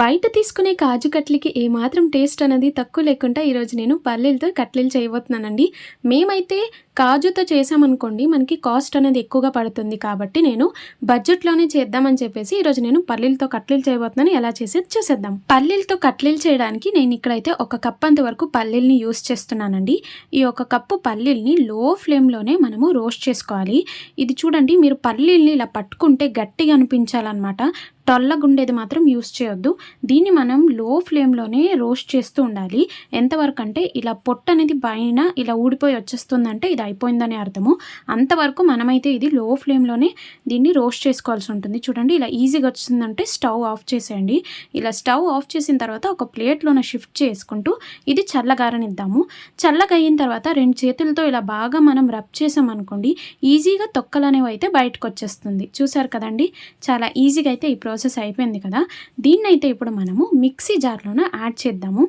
బయట తీసుకునే కాజు కట్లీకి ఏమాత్రం టేస్ట్ అనేది తక్కువ లేకుండా ఈరోజు నేను పల్లీలతో కట్లీలు చేయబోతున్నానండి. మేమైతే కాజుతో చేసామనుకోండి మనకి కాస్ట్ అనేది ఎక్కువగా పడుతుంది కాబట్టి నేను బడ్జెట్లోనే చేద్దామని చెప్పేసి ఈరోజు నేను పల్లీలతో కట్లీలు చేయబోతున్నాను. ఎలా చేసేది చూసేద్దాం. పల్లీలతో కట్లీలు చేయడానికి నేను ఇక్కడైతే 1 కప్ అంత వరకు పల్లీల్ని యూస్ చేస్తున్నానండి. ఈ 1 కప్పు పల్లీల్ని లో ఫ్లేమ్లోనే మనము రోస్ట్ చేసుకోవాలి. ఇది చూడండి, మీరు పల్లీల్ని ఇలా పట్టుకుంటే గట్టిగా అనిపించాలన్నమాట. టొల్లగుండేది మాత్రం యూస్ చేయొద్దు. దీన్ని మనం లో ఫ్లేమ్లోనే రోస్ట్ చేస్తూ ఉండాలి. ఎంతవరకు అంటే ఇలా పొట్టు అనేది పైన ఇలా ఊడిపోయి వచ్చేస్తుందంటే ఇది అయిపోయిందని అర్థము. అంతవరకు మనమైతే ఇది లో ఫ్లేమ్లోనే దీన్ని రోస్ట్ చేసుకోవాల్సి ఉంటుంది. చూడండి, ఇలా ఈజీగా వచ్చిందంటే స్టవ్ ఆఫ్ చేసేయండి. ఇలా స్టవ్ ఆఫ్ చేసిన తర్వాత ఒక ప్లేట్లోనే షిఫ్ట్ చేసుకుంటూ ఇది చల్లగారనిద్దాము. చల్లగా అయిన తర్వాత 2 చేతులతో ఇలా బాగా మనం రబ్ చేసామనుకోండి, ఈజీగా తొక్కలు అనేవి అయితే బయటకు వచ్చేస్తుంది. చూసారు కదండి, చాలా ఈజీగా అయితే ఈ ప్రాసెస్ అయిపోయింది కదా. దీన్ని అయితే ఇప్పుడు మనము మిక్సీ జార్లోనే యాడ్ చేద్దాము.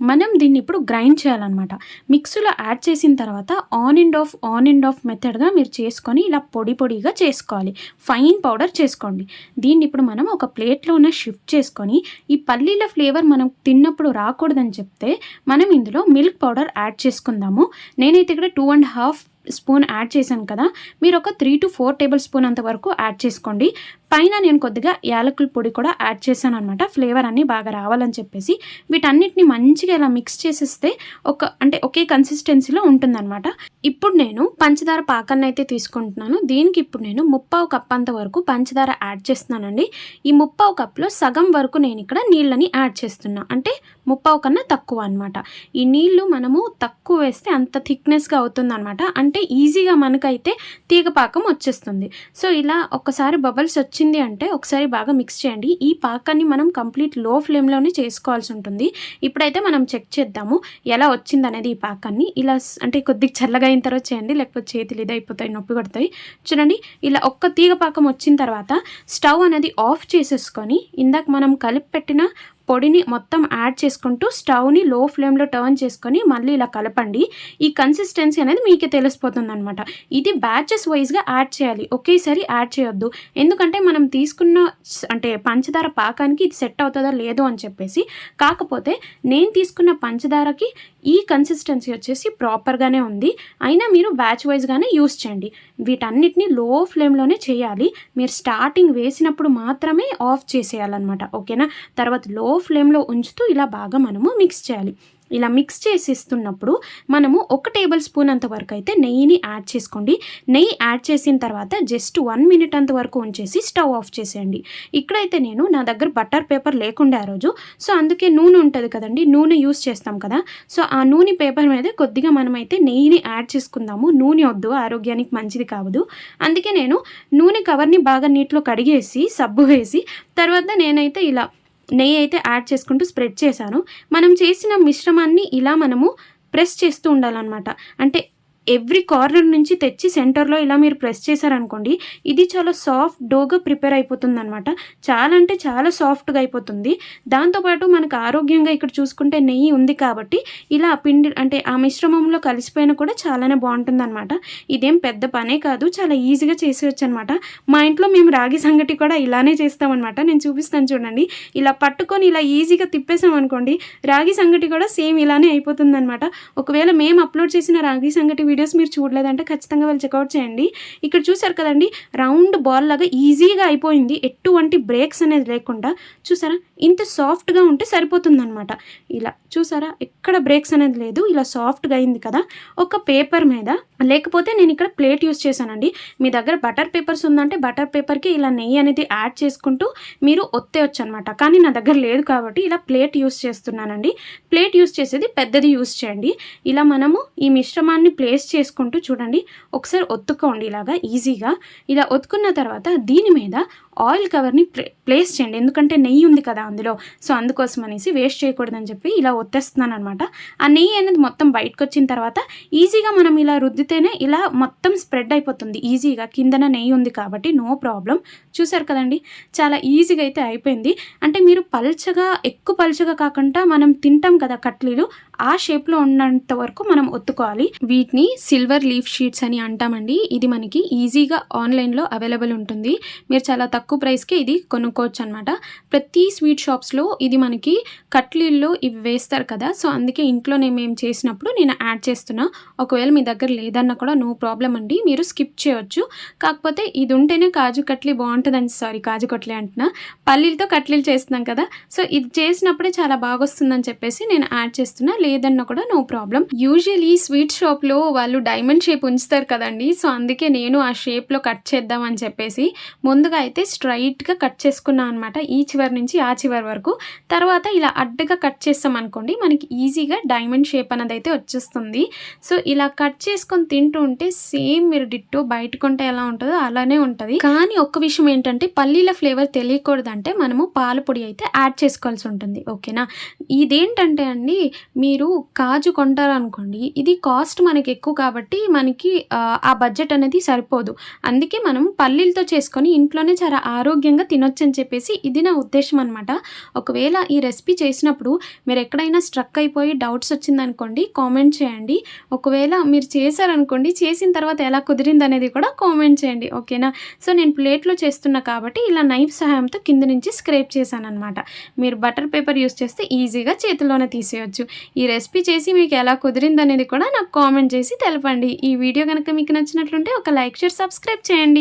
మనం దీన్ని ఇప్పుడు గ్రైండ్ చేయాలన్నమాట. మిక్సీలో యాడ్ చేసిన తర్వాత ఆన్ అండ్ ఆఫ్ మెథడ్గా మీరు చేసుకొని ఇలా పొడిగా చేసుకోవాలి. ఫైన్ పౌడర్ చేసుకోండి. దీన్ని ఇప్పుడు మనం ఒక ప్లేట్లోనే షిఫ్ట్ చేసుకొని, ఈ పల్లీల ఫ్లేవర్ మనం తిన్నప్పుడు రాకూడదని చెప్తే మనం ఇందులో మిల్క్ పౌడర్ యాడ్ చేసుకుందాము. నేనైతే ఇక్కడ 2.5 స్పూన్ యాడ్ చేశాను కదా, మీరు ఒక 3 to 4 టేబుల్ స్పూన్ అంత వరకు యాడ్ చేసుకోండి. పైన నేను కొద్దిగా యాలకుల పొడి కూడా యాడ్ చేశాను అనమాట, ఫ్లేవర్ అన్నీ బాగా రావాలని చెప్పేసి. వీటన్నిటిని మంచిగా ఇలా మిక్స్ చేసేస్తే ఒకే కన్సిస్టెన్సీలో ఉంటుందన్నమాట. ఇప్పుడు నేను పంచదార పాకాన్ని అయితే తీసుకుంటున్నాను. దీనికి ఇప్పుడు నేను 3/4 కప్ అంత వరకు పంచదార యాడ్ చేస్తున్నానండి. ఈ 3/4 కప్లో సగం వరకు నేను ఇక్కడ నీళ్ళని యాడ్ చేస్తున్నా, అంటే 3/4 కన్నా తక్కువ అనమాట. ఈ నీళ్లు మనము తక్కువ వేస్తే అంత థిక్నెస్గా అవుతుంది అనమాట. అంటే ఈజీగా మనకైతే తీగ పాకం వచ్చేస్తుంది. సో ఇలా ఒక్కసారి బబల్స్ వచ్చింది అంటే ఒకసారి బాగా మిక్స్ చేయండి. ఈ పాకాన్ని మనం కంప్లీట్ లో ఫ్లేమ్లోనే చేసుకోవాల్సి ఉంటుంది. ఇప్పుడైతే మనం చెక్ చేద్దాము ఎలా వచ్చింది అనేది. ఈ పాకాన్ని ఇలా అంటే కొద్దిగా చల్లగా అయిన తర్వాత చేయండి, లేకపోతే చేతులు ఇదైపోతాయి, నొప్పి కొడతాయి. చూడండి, ఇలా ఒక్క తీగ పాకం వచ్చిన తర్వాత స్టవ్ అనేది ఆఫ్ చేసేసుకొని ఇందాక మనం కలిపి పెట్టిన పొడిని మొత్తం యాడ్ చేసుకుంటూ స్టవ్ని లో ఫ్లేమ్లో టర్న్ చేసుకొని మళ్ళీ ఇలా కలపండి. ఈ కన్సిస్టెన్సీ అనేది మీకే తెలిసిపోతుంది అనమాట. ఇది బ్యాచెస్ వైజ్గా యాడ్ చేయాలి, ఒకేసారి యాడ్ చేయొద్దు. ఎందుకంటే మనం తీసుకున్న పంచదార పాకానికి ఇది సెట్ అవుతుందో లేదో అని చెప్పేసి. కాకపోతే నేను తీసుకున్న పంచదారకి ఈ కన్సిస్టెన్సీ వచ్చేసి ప్రాపర్గానే ఉంది. అయినా మీరు బ్యాచ్ వైజ్గానే యూస్ చేయండి. వీటన్నిటిని లో ఫ్లేమ్లోనే చేయాలి. మీరు స్టార్టింగ్ వేసినప్పుడు మాత్రమే ఆఫ్ చేసేయాలన్నమాట, ఓకేనా. తర్వాత లో ఫ్లేమ్లో ఉంచుతూ ఇలా బాగా మనము మిక్స్ చేయాలి. ఇలా మిక్స్ చేసి ఇస్తున్నప్పుడు మనము 1 టేబుల్ స్పూన్ అంత వరకు అయితే నెయ్యిని యాడ్ చేసుకోండి. నెయ్యి యాడ్ చేసిన తర్వాత జస్ట్ 1 మినిట్ అంత వరకు ఉంచేసి స్టవ్ ఆఫ్ చేసేయండి. ఇక్కడైతే నేను నా దగ్గర బటర్ పేపర్ లేకుండా ఆ రోజు, సో అందుకే నూనె ఉంటుంది కదండి, నూనె యూస్ చేస్తాం కదా. సో ఆ నూనె పేపర్ మీద కొద్దిగా మనమైతే నెయ్యిని యాడ్ చేసుకుందాము. నూనె వద్దు, ఆరోగ్యానికి మంచిది కావదు. అందుకే నేను నూనె కవర్ని బాగా నీటిలో కడిగేసి సబ్బు వేసి తర్వాత నేనైతే ఇలా నెయ్యి అయితే యాడ్ చేసుకుంటూ స్ప్రెడ్ చేశాను. మనం చేసిన మిశ్రమాన్ని ఇలా మనము ప్రెస్ చేస్తూ ఉండాలన్నమాట. అంటే ఎవ్రీ కార్నర్ నుంచి తెచ్చి సెంటర్లో ఇలా మీరు ప్రెస్ చేశారనుకోండి, ఇది చాలా సాఫ్ట్ డోగా ప్రిపేర్ అయిపోతుంది అనమాట. చాలా అంటే చాలా సాఫ్ట్గా అయిపోతుంది. దాంతోపాటు మనకు ఆరోగ్యంగా ఇక్కడ చూసుకుంటే నెయ్యి ఉంది కాబట్టి ఇలా పిండి ఆ మిశ్రమంలో కలిసిపోయినా కూడా చాలానే బాగుంటుంది అనమాట. ఇదేం పెద్ద పనే కాదు, చాలా ఈజీగా చేసేయచ్చు అనమాట. మా ఇంట్లో మేము రాగి సంగటి కూడా ఇలానే చేస్తామన్నమాట. నేను చూపిస్తాను చూడండి. ఇలా పట్టుకొని ఇలా ఈజీగా తిప్పేసాం అనుకోండి, రాగి సంగటి కూడా సేమ్ ఇలానే అయిపోతుంది అనమాట. ఒకవేళ మేము అప్లోడ్ చేసిన రాగి సంగటి వీడియోస్ మీరు చూడలేదంటే ఖచ్చితంగా వెళ్ళి చెక్అవుట్ చేయండి. ఇక్కడ చూసారు కదండి, రౌండ్ బాల్ లాగా ఈజీగా అయిపోయింది, ఎటువంటి బ్రేక్స్ అనేది లేకుండా. చూసారా, ఇంత సాఫ్ట్గా ఉంటే సరిపోతుంది అనమాట. ఇలా చూసారా, ఎక్కడ బ్రేక్స్ అనేది లేదు, ఇలా సాఫ్ట్గా అయింది కదా. ఒక పేపర్ మీద, లేకపోతే నేను ఇక్కడ ప్లేట్ యూస్ చేశానండి. మీ దగ్గర బటర్ పేపర్స్ ఉందంటే బటర్ పేపర్కి ఇలా నెయ్యి అనేది యాడ్ చేసుకుంటూ మీరు ఒత్తేయచ్చు అనమాట. కానీ నా దగ్గర లేదు కాబట్టి ఇలా ప్లేట్ యూస్ చేస్తున్నానండి. ప్లేట్ యూస్ చేసేది పెద్దది యూస్ చేయండి. ఇలా మనము ఈ మిశ్రమాన్ని ప్లేస్ చేసుకుంటూ చూడండి, ఒకసారి ఒత్తుకోండి ఇలాగా ఈజీగా. ఇలా ఒత్తుకున్న తర్వాత దీని మీద ఆయిల్ కవర్ని ప్లేస్ చేయండి, ఎందుకంటే నెయ్యి ఉంది కదా అందులో. సో అందుకోసం అనేసి వేస్ట్ చేయకూడదని చెప్పి ఇలా ఒత్తేస్తున్నాను అనమాట. ఆ నెయ్యి అనేది మొత్తం బయటకు వచ్చిన తర్వాత ఈజీగా మనం ఇలా రుద్దితేనే ఇలా మొత్తం స్ప్రెడ్ అయిపోతుంది ఈజీగా. కిందన నెయ్యి ఉంది కాబట్టి నో ప్రాబ్లం. చూసారు కదండి, చాలా ఈజీగా అయితే అయిపోయింది. అంటే మీరు ఎక్కువ పల్చగా కాకుండా మనం తింటాం కదా కట్లీలు, ఆ షేప్లో ఉన్నంత వరకు మనం ఒత్తుకోవాలి. వీటిని సిల్వర్ లీఫ్ షీట్స్ అని అంటామండి. ఇది మనకి ఈజీగా ఆన్లైన్లో అవైలబుల్ ఉంటుంది. మీరు చాలా తక్కువ తక్కువ ప్రైస్‌కి ఇది కొనుక్కోవచ్చనమాట. ప్రతి స్వీట్ షాప్స్‌లో ఇది మనకి కట్లీల్లో ఇవి వేస్తారు కదా! సో, అందుకే ఇంట్లోనే మేము చేసినప్పుడు నేను యాడ్ చేస్తున్నా. ఒకవేళ మీ దగ్గర లేదన్నా కూడా నో ప్రాబ్లమ్ అండి. మీరు స్కిప్ చేయొచ్చు. కాకపోతే ఇది ఉంటేనే కాజు కట్లీ బావుంటదండి. సారీ కాజు కట్లీ అంటున్నా. పల్లీలతో కట్లీలు చేస్తున్నాం కదా! సో, ఇది చేసినప్పుడే చాలా బాగొస్తుందని చెప్పేసి నేను యాడ్ చేస్తున్నా. లేదన్నా కూడా నో ప్రాబ్లమ్. యూజువల్లీ స్వీట్ షాప్‌లో వాళ్ళు డైమండ్ షేప్ ఉంచుతారు కదండీ! సో, అందుకే నేను ఆ షేప్‌లో కట్ చేద్దామని చెప్పేసి ముందుగా అయితే స్ట్రెయిట్‌గా కట్ చేసుకున్నా అనమాట. ఈ చివరి నుంచి ఆ చివరి వరకు. తర్వాత ఇలా అడ్డగా కట్ చేసామనుకోండి మనకి ఈజీగా డైమండ్ షేప్ అనేదైతే వచ్చేస్తుంది. సో, ఇలా కట్ చేసుకొని తింటూ ఉంటే సేమ్ మీరు డిట్టో బయట కొంటే ఎలా ఉంటదో అలానే ఉంటది. కానీ ఒక్క విషయం ఏంటంటే పల్లీల ఫ్లేవర్ తెలియకూడదంటే మనము పాల పొడి అయితే యాడ్ చేసుకోవాల్సి ఉంటుంది. ఓకేనా? ఇదేంటంటే అండి మీరు కాజు కొంటారనుకోండి ఇది కాస్ట్ మనకి ఎక్కువ కాబట్టి మనకి ఆ బడ్జెట్ అనేది సరిపోదు. అందుకే మనం పల్లీలతో చేసుకొని ఇంట్లోనే చాలా ఆరోగ్యంగా తినొచ్చని చెప్పేసి ఇది నా ఉద్దేశం అనమాట. ఒకవేళ ఈ రెసిపీ చేసినప్పుడు మీరు ఎక్కడైనా స్ట్రక్ అయిపోయి డౌట్స్ వచ్చిందనుకోండి కామెంట్ చేయండి. ఒకవేళ మీరు చేశారనుకోండి చేసిన తర్వాత ఎలా కుదిరిందనేది కూడా కామెంట్ చేయండి. ఓకేనా? సో, నేను ప్లేట్‌లో చేస్తున్నా కాబట్టి ఇలా నైఫ్ సహాయంతో కింద నుంచి స్క్రేప్ చేశాననమాట. మీరు బటర్ పేపర్ యూజ్ చేస్తే ఈజీగా చేతిలోనే తీసేయొచ్చు. ఈ రెసిపీ చేసి మీకు ఎలా కుదిరిందనేది కూడా నాకు కామెంట్ చేసి తెలపండి. ఈ వీడియో గనుక మీకు నచ్చినట్లుంటే ఒక లైక్, షేర్, సబ్స్క్రైబ్ చేయండి.